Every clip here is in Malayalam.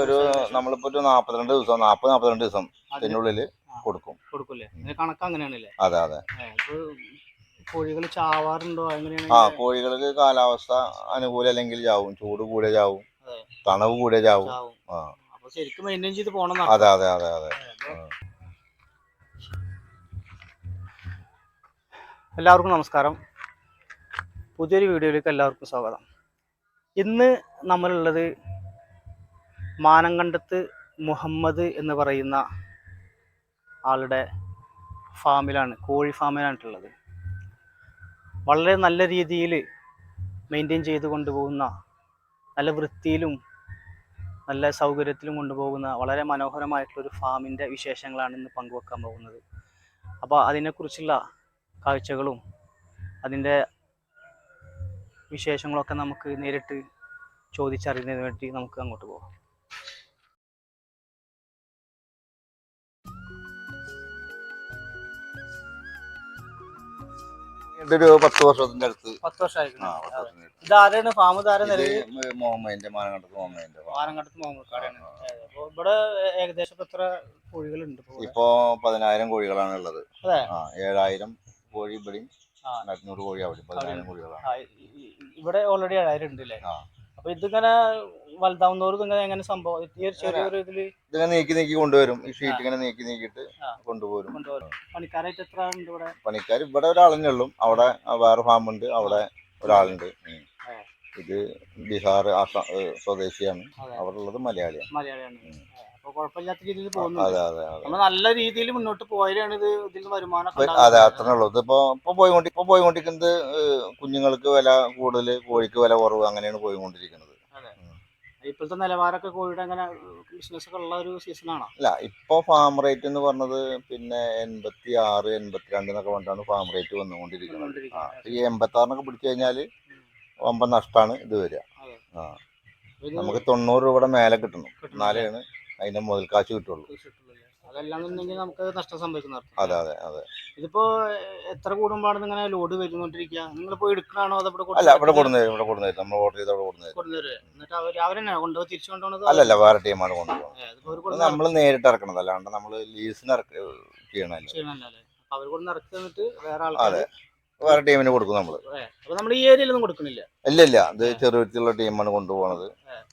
ഒരു നമ്മളിപ്പോ ഒരു 42 ദിവസം 42 ദിവസം ഇതിനുള്ളിൽ കൊടുക്കും. കണക്ക് അങ്ങനെയാണല്ലേ? അതെ അതെ. കോഴികൾ ചാവാറുണ്ടോ? കോഴികൾക്ക് കാലാവസ്ഥ അനുകൂലം അല്ലെങ്കിൽ ചാവും, ചൂട് കൂടെ ചാവും, തണവ് കൂടെ ചാവും. ശരിക്കും മെയിൻറ്റെയിൻ ചെയ്ത് പോകണം. അതെ അതെ അതെ അതെ. എല്ലാവർക്കും നമസ്കാരം. പുതിയൊരു വീഡിയോയിലേക്ക് എല്ലാവർക്കും സ്വാഗതം. ഇന്ന് നമ്മളുള്ളത് മാനങ്കണ്ടത്ത് മുഹമ്മദ് എന്ന് പറയുന്ന ആളുടെ ഫാമിലാണ്, കോഴി ഫാമിലാണുള്ളത്. വളരെ നല്ല രീതിയിൽ മെയിൻറ്റെയിൻ ചെയ്ത് കൊണ്ടുപോകുന്ന, നല്ല വൃത്തിയിലും നല്ല സൗകര്യത്തിലും കൊണ്ടുപോകുന്ന വളരെ മനോഹരമായിട്ടുള്ളൊരു ഫാമിൻ്റെ വിശേഷങ്ങളാണ് ഇന്ന് പങ്കുവെക്കാൻ പോകുന്നത്. അപ്പോൾ അതിനെക്കുറിച്ചുള്ള കാഴ്ചകളും അതിൻ്റെ വിശേഷങ്ങളൊക്കെ നമുക്ക് നേരിട്ട് ചോദിച്ചറിയുന്നതിന് വേണ്ടി നമുക്ക് അങ്ങോട്ട് പോകാം. ഒരു 10 വർഷത്തിന്റെ അടുത്ത്. 10 വർഷമായി. ഇതാരാണ് ഫാം? മുഹമ്മദിന്റെ മാനങ്കണ്ടത്ത് മുഹമ്മദ്. ഇവിടെ ഏകദേശം എത്ര കോഴികളുണ്ട്? ഇപ്പോ 10,000 കോഴികളാണ് ഉള്ളത്. 7,000 കോഴി ഇവിടെയും 200 കോഴി അവിടെ. 10,000 കോഴികളാണ് ഇവിടെ. ഓൾറെഡി 7,000 ഉണ്ട് അല്ലേ? അപ്പൊ ഇതിങ്ങനെ വലുതാവുന്നവർക്ക് എങ്ങനെ സംഭവം? ഇതിങ്ങനെ നീക്കി കൊണ്ടുവരും. ഈ ഷീറ്റ് ഇങ്ങനെ നീക്കിയിട്ട് കൊണ്ടുപോരും. പണിക്കാരായിട്ട് എത്ര ഉണ്ട് ഇവിടെ? പണിക്കാർ ഇവിടെ ഒരാളെന്നെ ഉള്ളൂ. അവിടെ വേറെ ഫാം ഉണ്ട്, അവിടെ ഒരാളുണ്ട്. ഇത് ബീഹാർ സ്വദേശിയാണ്, അവിടെ ഉള്ളത് മലയാളിയാണ്. കുഴപ്പമില്ലാത്ത രീതിയിൽ പോകുന്നു. അതെ അതെ അതെ. നല്ല രീതിയിൽ മുന്നോട്ട് പോയാലാണ് ഇതിൽ വരുമാനം. അതെ, അത്രേ ഉള്ളൂ. ഇതിപ്പോ പോയിക്കൊണ്ടിരിക്കുന്നത് കുഞ്ഞുങ്ങൾക്ക് വില കൂടുതൽ, കോഴിക്ക് വില കുറവ്, അങ്ങനെയാണ് പോയിക്കൊണ്ടിരിക്കുന്നത്. ഇപ്പോഴത്തെ നിലവാരമൊക്കെ കോഴിയുടെ അങ്ങനെ ബിസിനസ് ഒക്കെ ഉള്ള ഒരു സീസണാണോ? അല്ല, ഇപ്പൊ ഫാം റേറ്റ് എന്ന് പറഞ്ഞത് പിന്നെ 86, 82 എന്നൊക്കെ പറഞ്ഞിട്ടാണ് ഫാം റേറ്റ് വന്നുകൊണ്ടിരിക്കുന്നത്. ഈ 86 പിടിച്ചു കഴിഞ്ഞാല് വമ്പൻ നഷ്ടമാണ് ഇത് വരിക. നമുക്ക് 90 രൂപയുടെ മേലെ കിട്ടണം, എന്നാലാണ് അതിന്റെ മുതൽ കാശ് കിട്ടുള്ളൂ. അതല്ലാന്നുണ്ടെങ്കിൽ നമുക്ക് നഷ്ടം സംഭവിക്കുന്ന. അതെ അതെ അതെ. ഇതിപ്പോ എത്ര കൂടുമ്പോഴാണ് ഇങ്ങനെ ലോഡ് വരുന്നോണ്ടിരിക്കുക? നിങ്ങൾ പോയി എടുക്കണോ? അല്ല, ഇവിടെ കൊടുക്കുന്നത് നമ്മൾ ഓർഡർ ചെയ്ത് അവിടെ കൊടുക്കുന്നത്. എന്നിട്ട് അവരെന്നെ കൊണ്ടുപോയി തിരിച്ചു കൊണ്ടുപോകുന്നത്? അല്ലല്ല, വേറെ ടീമാണ് കൊണ്ടുപോകുന്നത്. നമ്മൾ നേരിട്ട് ഇറക്കണത്, അല്ലാണ്ട് നമ്മള് ലീസിന് ചെയ്യണല്ലേ. അവർ കൊണ്ട് ഇറക്കി തന്നിട്ട് വേറെ ആൾക്കാർ, വേറെ ടീമിന് കൊടുക്കും നമ്മള്. അപ്പൊ നമ്മൾ ഈ ഏരിയയിലൊന്നും കൊടുക്കണില്ല? ഇല്ല, ഇത് ചെറുപ്പത്തിലുള്ള ടീമാണ് കൊണ്ടുപോകണത്.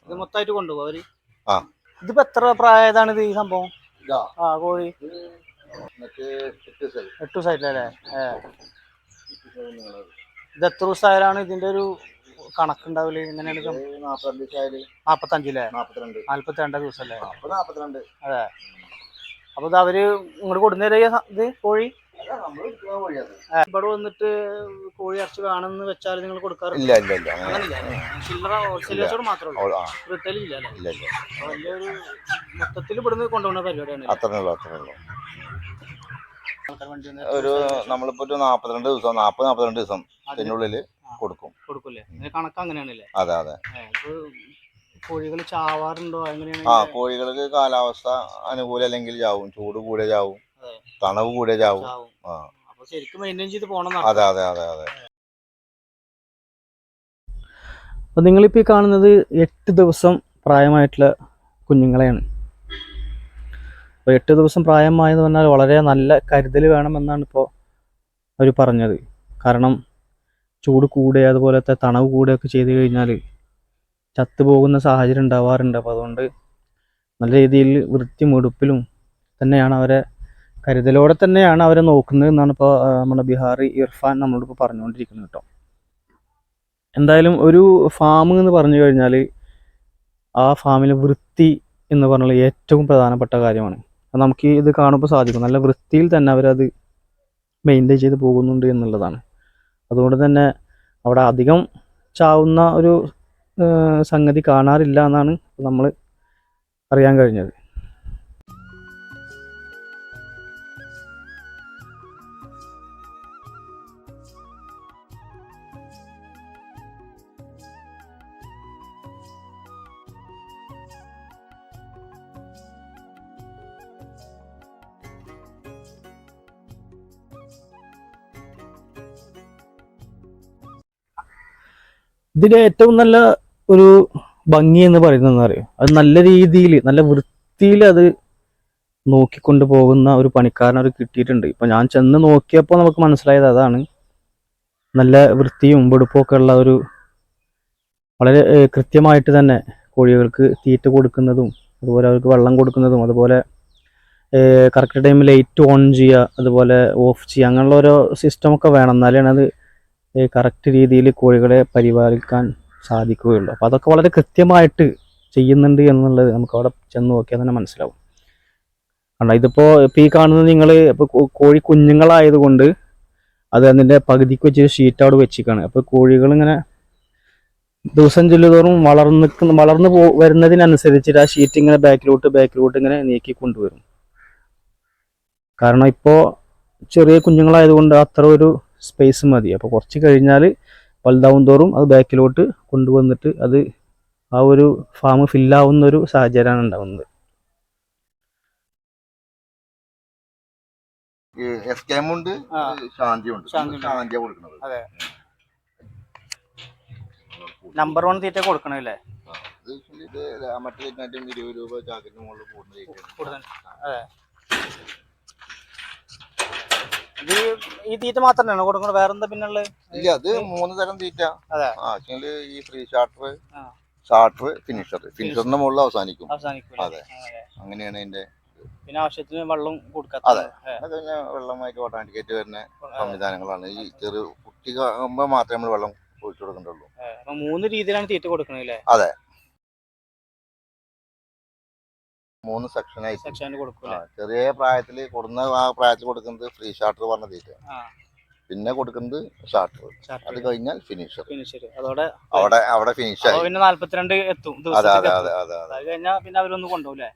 ഇത് മൊത്തമായിട്ട് കൊണ്ടുപോകും അവര്. ഇതിപ്പോ എത്ര പ്രായതാണ് ഇത് ഈ സംഭവം? കോഴി 8 സൈറ്റിലല്ലേ? ഇത് എത്ര ദിവസമായാലാണ് ഇതിന്റെ ഒരു കണക്കുണ്ടാവില്ല? എങ്ങനെയാണ്? 45 42 ദിവസം അല്ലേ? അതെ. അപ്പൊ ഇത് അവര് ഇങ്ങോട്ട് കൊടുന്നേര ഇത് കോഴി ഇവിടെ വന്നിട്ട് കോഴി ഇറച്ചി വേണമെന്ന് വെച്ചാൽ നിങ്ങൾ കൊടുക്കാറില്ല? ചില്ലറ ഹോൾസെയിലേഴ്സോട് മാത്രമേ ഉള്ളൂ, റിട്ടേലില്ല അല്ലേ? വലിയൊരു മൊത്തത്തിൽ ഇവിടുന്ന് കൊണ്ടുപോകുന്ന പരിപാടിയാണ്. അത്രേ ഉള്ളൂ. ഒരു നമ്മളിപ്പോ ഒരു 42 ദിവസം 42 ദിവസം ഇതിനുള്ളിൽ കൊടുക്കും. കണക്ക് അങ്ങനെയാണല്ലേ? അതെ അതെ. കോഴികൾ ചാവാറുണ്ടോ? കോഴികൾക്ക് കാലാവസ്ഥ അനുകൂലം അല്ലെങ്കിൽ ചാവും, ചൂട് കൂടെ ചാവും, തണവ് കൂടെ ചാവും. ശരിക്കും മെയിൻറ്റെയിൻ ചെയ്ത് പോകണം. അതെ അതെ അതെ അതെ. അപ്പോൾ നിങ്ങളിപ്പോൾ ഈ കാണുന്നത് 8 ദിവസം പ്രായമായിട്ടുള്ള കുഞ്ഞുങ്ങളെയാണ്. അപ്പോൾ 8 ദിവസം പ്രായമായെന്ന് പറഞ്ഞാൽ വളരെ നല്ല കരുതൽ വേണമെന്നാണ് ഇപ്പോൾ അവർ പറഞ്ഞത്. കാരണം ചൂട് കൂടെ അതുപോലത്തെ തണവ് കൂടുകയൊക്കെ ചെയ്ത് കഴിഞ്ഞാൽ ചത്തുപോകുന്ന സാഹചര്യം ഉണ്ടാവാറുണ്ട്. അപ്പോൾ അതുകൊണ്ട് നല്ല രീതിയിൽ വൃത്തിയും വെടുപ്പിലും തന്നെയാണ് അവരെ, കരുതലോടെ തന്നെയാണ് അവരെ നോക്കുന്നത് എന്നാണ് ഇപ്പോൾ നമ്മുടെ ബിഹാറി ഇർഫാൻ നമ്മളോടിപ്പോൾ പറഞ്ഞുകൊണ്ടിരിക്കുന്നത് കേട്ടോ. എന്തായാലും ഒരു ഫാം എന്ന് പറഞ്ഞു കഴിഞ്ഞാൽ ആ ഫാമിലെ വൃത്തി എന്ന് പറഞ്ഞാൽ ഏറ്റവും പ്രധാനപ്പെട്ട കാര്യമാണ്. അത് നമുക്ക് ഇത് കാണുമ്പോൾ സാധിക്കും, നല്ല വൃത്തിയിൽ തന്നെ അവരത് മെയിൻറ്റെയിൻ ചെയ്ത് പോകുന്നുണ്ട് എന്നുള്ളതാണ്. അതുകൊണ്ട് തന്നെ അവിടെ അധികം ചാവുന്ന ഒരു സംഗതി കാണാറില്ല എന്നാണ് നമ്മൾ അറിയാൻ കഴിഞ്ഞത്. ഇതിൻ്റെ ഏറ്റവും നല്ല ഒരു ഭംഗി എന്ന് പറയുന്നത് അറിയോ, അത് നല്ല രീതിയിൽ നല്ല വൃത്തിയിൽ അത് നോക്കിക്കൊണ്ട് പോകുന്ന ഒരു പണിക്കാരനെ അവർ കിട്ടിയിട്ടുണ്ട്. ഇപ്പൊ ഞാൻ ചെന്ന് നോക്കിയപ്പോൾ നമുക്ക് മനസ്സിലായത് അതാണ്. നല്ല വൃത്തിയും വെടുപ്പും ഒക്കെ ഉള്ള ഒരു വളരെ കൃത്യമായിട്ട് തന്നെ കോഴികൾക്ക് തീറ്റ കൊടുക്കുന്നതും അതുപോലെ അവർക്ക് വെള്ളം കൊടുക്കുന്നതും അതുപോലെ കറക്റ്റ് ടൈമിൽ ലൈറ്റ് ഓൺ ചെയ്യുക അതുപോലെ ഓഫ് ചെയ്യുക അങ്ങനെയുള്ള ഓരോ സിസ്റ്റമൊക്കെ വേണം, എന്നാലാണ് അത് കറക്റ്റ് രീതിയിൽ കോഴികളെ പരിപാലിക്കാൻ സാധിക്കുകയുള്ളൂ. അപ്പോൾ അതൊക്കെ വളരെ കൃത്യമായിട്ട് ചെയ്യുന്നുണ്ട് എന്നുള്ളത് നമുക്ക് അവിടെ ചെന്ന് നോക്കിയാൽ തന്നെ മനസ്സിലാവും. കാരണം ഇപ്പോൾ ഈ കാണുന്നത് നിങ്ങൾ ഇപ്പോൾ കോഴി കുഞ്ഞുങ്ങളായതുകൊണ്ട് അത് അതിൻ്റെ പകുതിക്ക് വെച്ചൊരു ഷീറ്റ് അവിടെ വെച്ചിരിക്കുകയാണ്. അപ്പോൾ കോഴികളിങ്ങനെ ദിവസം ചെല്ലുതോറും വളർന്നു വരുന്നതിനനുസരിച്ചിട്ട് ആ ഷീറ്റ് ഇങ്ങനെ ബാക്കിലോട്ട് ഇങ്ങനെ നീക്കി കൊണ്ടുവരും. കാരണം ഇപ്പോൾ ചെറിയ കുഞ്ഞുങ്ങളായതുകൊണ്ട് അത്ര ഒരു സ്പേസ് മതി. അപ്പോൾ കുറച്ച് കഴിഞ്ഞാൽ വലുതാവും തോറും അത് ബാക്കിലോട്ട് കൊണ്ടുവന്നിട്ട് അത് ആ ഒരു ഫാം ഫില്ലാവുന്ന ഒരു സാഹചര്യമാണ് ഉണ്ടാകുന്നത്. എസ്കേമുണ്ട്, ശാന്തിയുണ്ട്. ശാന്തിയാ കൊടുക്കുന്നത്. അതെ, നമ്പർ 1 തീറ്റ കൊടുക്കണല്ലേ. ഇത് മറ്റേ 20 രൂപ ചാക്കിന് മുകളിൽ കൂടുന്ന. അതെ, ഇത് ഈ തീറ്റ മാത്രമേ കൊടുക്കുന്നത്, വേറെന്താ പിന്നുള്ളത്? ഇല്ല, അത് 3 തരം തീറ്റ. അതെ, ഈ ഫ്രീ ഷാർട്ടർ, ഫിനിഷറിന്റെ മുകളിൽ അവസാനിക്കും. അതെ, അങ്ങനെയാണ് അതിന്റെ. പിന്നെ ആവശ്യത്തിന് വെള്ളം കൊടുക്കാം. അതെ, പിന്നെ വെള്ളമായിട്ട് ഓട്ടോമാറ്റിക്കായിട്ട് വരുന്ന സംവിധാനങ്ങളാണ്. ഈ ചെറു കുട്ടിയാകുമ്പോ മാത്രമേ നമ്മൾ വെള്ളം ഒഴിച്ചു കൊടുക്കണ്ടുള്ളൂ. 3 രീതിയിലാണ് തീറ്റ കൊടുക്കണല്ലേ? അതെ, 3 സെക്ഷൻ കൊടുക്കും. ചെറിയ പ്രായത്തിൽ ആ പ്രായത്തിൽ കൊടുക്കുന്നത് ഫ്രീ ഷാർട്ടർ പറഞ്ഞ തീറ്റ, പിന്നെ കൊടുക്കുന്നത് ഷാർട്ടർ, അത് കഴിഞ്ഞാൽ ഫിനിഷർ. അവിടെ ഫിനിഷ് ആയി. പിന്നെ 42 എത്തും. അതെ, കഴിഞ്ഞാൽ പിന്നെ അവരൊന്ന് കൊണ്ടുപോകും.